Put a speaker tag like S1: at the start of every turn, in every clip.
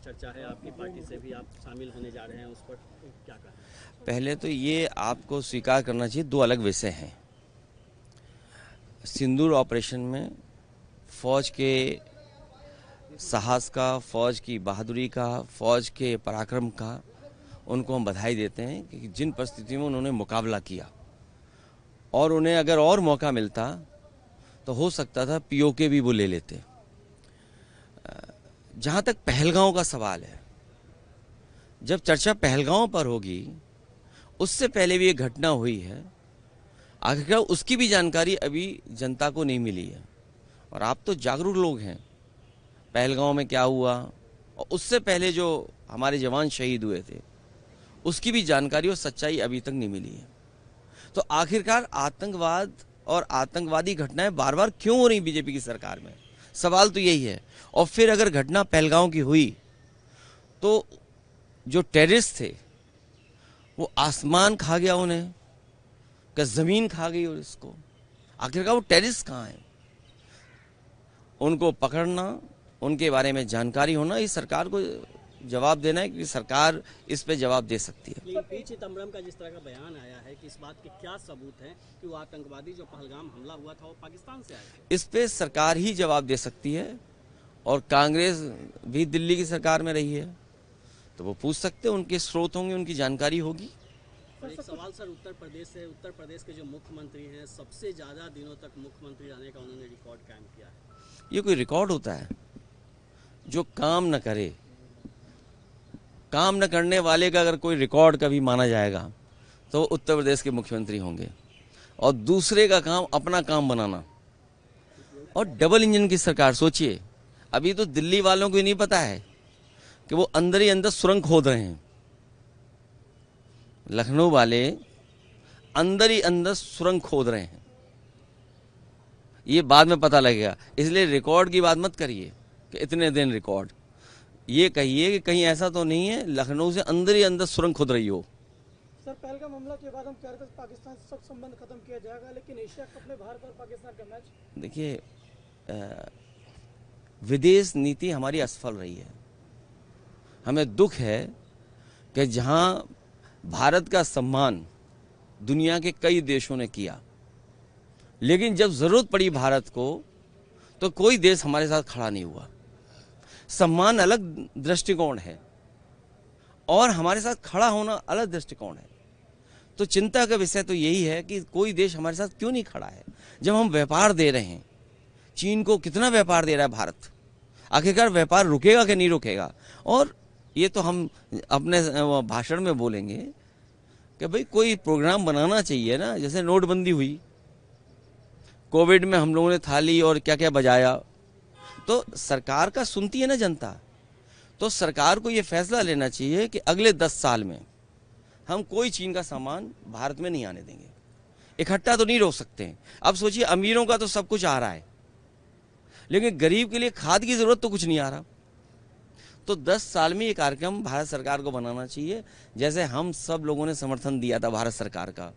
S1: चर्चा है आपकी पार्टी से भी, आप शामिल होने जा रहे हैं, उस पर क्या कहें?
S2: पहले तो ये आपको स्वीकार करना चाहिए, दो अलग विषय हैं। सिंदूर ऑपरेशन में फौज के साहस का, फौज की बहादुरी का, फौज के पराक्रम का उनको हम बधाई देते हैं कि जिन परिस्थितियों में उन्होंने मुकाबला किया, और उन्हें अगर और मौका मिलता तो हो सकता था पीओके भी वो ले लेते। जहाँ तक पहलगांव का सवाल है, जब चर्चा पहलगांव पर होगी, उससे पहले भी एक घटना हुई है, आखिरकार उसकी भी जानकारी अभी जनता को नहीं मिली है। और आप तो जागरूक लोग हैं, पहलगांव में क्या हुआ और उससे पहले जो हमारे जवान शहीद हुए थे उसकी भी जानकारी और सच्चाई अभी तक नहीं मिली है। तो आखिरकार आतंकवाद और आतंकवादी घटनाएं बार बार क्यों हो रही बीजेपी की सरकार में, सवाल तो यही है। और फिर अगर घटना पहलगांव की हुई तो जो टेररिस्ट थे वो आसमान खा गया उन्हें, क्या जमीन खा गई? और इसको आखिरकार वो टेररिस्ट कहाँ हैं, उनको पकड़ना, उनके बारे में जानकारी होना, इस सरकार को जवाब देना है कि सरकार इस पे जवाब दे सकती है।
S1: लेकिन पी चिदम्बरम का जिस तरह का बयान आया है कि इस बात के क्या सबूत हैं कि वो आतंकवादी जो पहलगाम हमला हुआ था वो पाकिस्तान से आए थे?
S2: इस पे सरकार ही जवाब दे सकती है, और कांग्रेस भी दिल्ली की सरकार में रही है तो वो पूछ सकते हैं, उनके स्रोत होंगे, उनकी जानकारी होगी।
S1: और एक सवाल सर, उत्तर प्रदेश से, उत्तर प्रदेश के जो मुख्यमंत्री हैं, सबसे ज्यादा दिनों तक मुख्यमंत्री रहने का उन्होंने रिकॉर्ड कायम किया है।
S2: ये कोई रिकॉर्ड होता है? जो काम न करे, काम न करने वाले का अगर कोई रिकॉर्ड कभी माना जाएगा तो उत्तर प्रदेश के मुख्यमंत्री होंगे। और दूसरे का काम अपना काम बनाना, और डबल इंजन की सरकार। सोचिए, अभी तो दिल्ली वालों को ही नहीं पता है कि वो अंदर ही अंदर सुरंग खोद रहे हैं। लखनऊ वाले अंदर ही अंदर सुरंग खोद रहे हैं, ये बाद में पता लगेगा। इसलिए रिकॉर्ड की बात मत करिए कि इतने दिन रिकॉर्ड, ये कहिए कि कहीं ऐसा तो नहीं है लखनऊ से अंदर ही अंदर सुरंग खोद रही हो।
S3: सर, पहलगाम हमला के बाद हम कह रहे थे पाकिस्तान से सब संबंध खत्म किया जाएगा, लेकिन एशिया कप में भारत और पाकिस्तान का मैच।
S2: देखिए, विदेश नीति हमारी असफल रही है। हमें दुख है कि जहां भारत का सम्मान दुनिया के कई देशों ने किया, लेकिन जब जरूरत पड़ी भारत को तो कोई देश हमारे साथ खड़ा नहीं हुआ। सम्मान अलग दृष्टिकोण है और हमारे साथ खड़ा होना अलग दृष्टिकोण है। तो चिंता का विषय तो यही है कि कोई देश हमारे साथ क्यों नहीं खड़ा है, जब हम व्यापार दे रहे हैं। चीन को कितना व्यापार दे रहा है भारत, आखिरकार व्यापार रुकेगा कि नहीं रुकेगा? और ये तो हम अपने भाषण में बोलेंगे कि भाई कोई प्रोग्राम बनाना चाहिए ना, जैसे नोटबंदी हुई, कोविड में हम लोगों ने थाली और क्या क्या बजाया, तो सरकार का सुनती है ना जनता। तो सरकार को ये फैसला लेना चाहिए कि अगले 10 साल में हम कोई चीन का सामान भारत में नहीं आने देंगे। इकट्ठा तो नहीं रोक सकते। अब सोचिए, अमीरों का तो सब कुछ आ रहा है, लेकिन गरीब के लिए खाद की जरूरत तो कुछ नहीं आ रहा। तो 10 साल में ये कार्यक्रम भारत सरकार को बनाना चाहिए, जैसे हम सब लोगों ने समर्थन दिया था भारत सरकार का।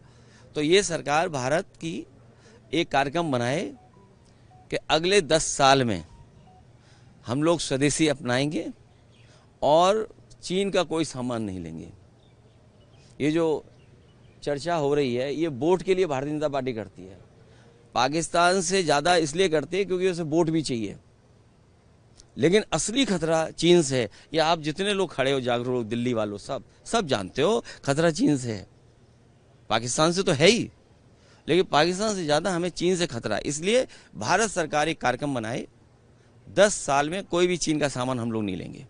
S2: तो ये सरकार भारत की एक कार्यक्रम बनाए कि अगले 10 साल में हम लोग स्वदेशी अपनाएंगे और चीन का कोई सामान नहीं लेंगे। ये जो चर्चा हो रही है, ये वोट के लिए भारतीय जनता पार्टी करती है। पाकिस्तान से ज़्यादा इसलिए करती है क्योंकि उसे वोट भी चाहिए, लेकिन असली खतरा चीन से है। ये आप जितने लोग खड़े हो, जागरूक लोग, दिल्ली वालों, सब जानते हो खतरा चीन से है। पाकिस्तान से तो है ही, लेकिन पाकिस्तान से ज़्यादा हमें चीन से खतरा है। इसलिए भारत सरकार एक कार्यक्रम बनाए, 10 साल में कोई भी चीन का सामान हम लोग नहीं लेंगे।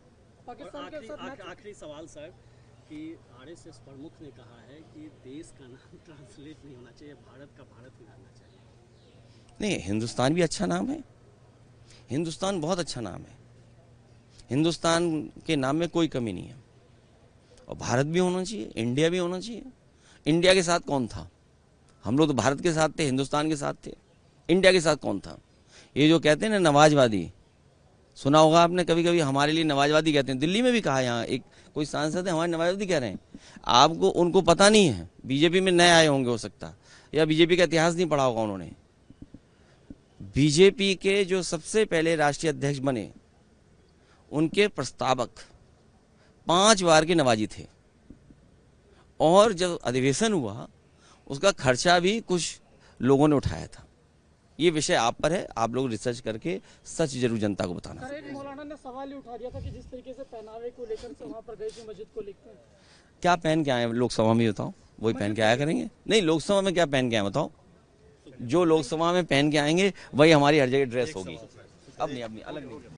S1: आखिरी सवाल सर, कि आरएसएस प्रमुख ने कहा है कि देश का नाम ट्रांसलेट नहीं होना चाहिए, भारत का भारत में रहना चाहिए।
S2: नहीं, हिंदुस्तान भी अच्छा नाम है, हिंदुस्तान बहुत अच्छा नाम है, हिंदुस्तान के नाम में कोई कमी नहीं है। और भारत भी होना चाहिए, इंडिया भी होना चाहिए। इंडिया के साथ कौन था? हम लोग तो भारत के साथ थे, हिंदुस्तान के साथ थे। इंडिया के साथ कौन था? ये जो कहते हैं ना नवाजवादी, सुना होगा आपने कभी कभी, हमारे लिए नवाजवादी कहते हैं। दिल्ली में भी कहा, यहाँ एक कोई सांसद है हमारे नवाजवादी कह रहे हैं। आपको उनको पता नहीं है, बीजेपी में नए आए होंगे हो सकता, या बीजेपी का इतिहास नहीं पढ़ा होगा उन्होंने। बीजेपी के जो सबसे पहले राष्ट्रीय अध्यक्ष बने, उनके प्रस्तावक 5 बार के नवाजी थे, और जब अधिवेशन हुआ उसका खर्चा भी कुछ लोगों ने उठाया था। ये विषय आप पर है, आप लोग रिसर्च करके सच जरूर जनता को बताना।
S3: सर, एक मौलाना ने सवाल ही उठा दिया था कि जिस तरीके से पहनावे को लेकर से वहाँ पर गए थे मस्जिद को लेकर,
S2: क्या पहन के आए लोकसभा में, बताओ? वही पहन के आया करेंगे? नहीं, लोकसभा में क्या पहन के आए बताओ? जो लोकसभा में पहन के आएंगे वही हमारी हर जगह ड्रेस होगी। अब नहीं अलग नहीं।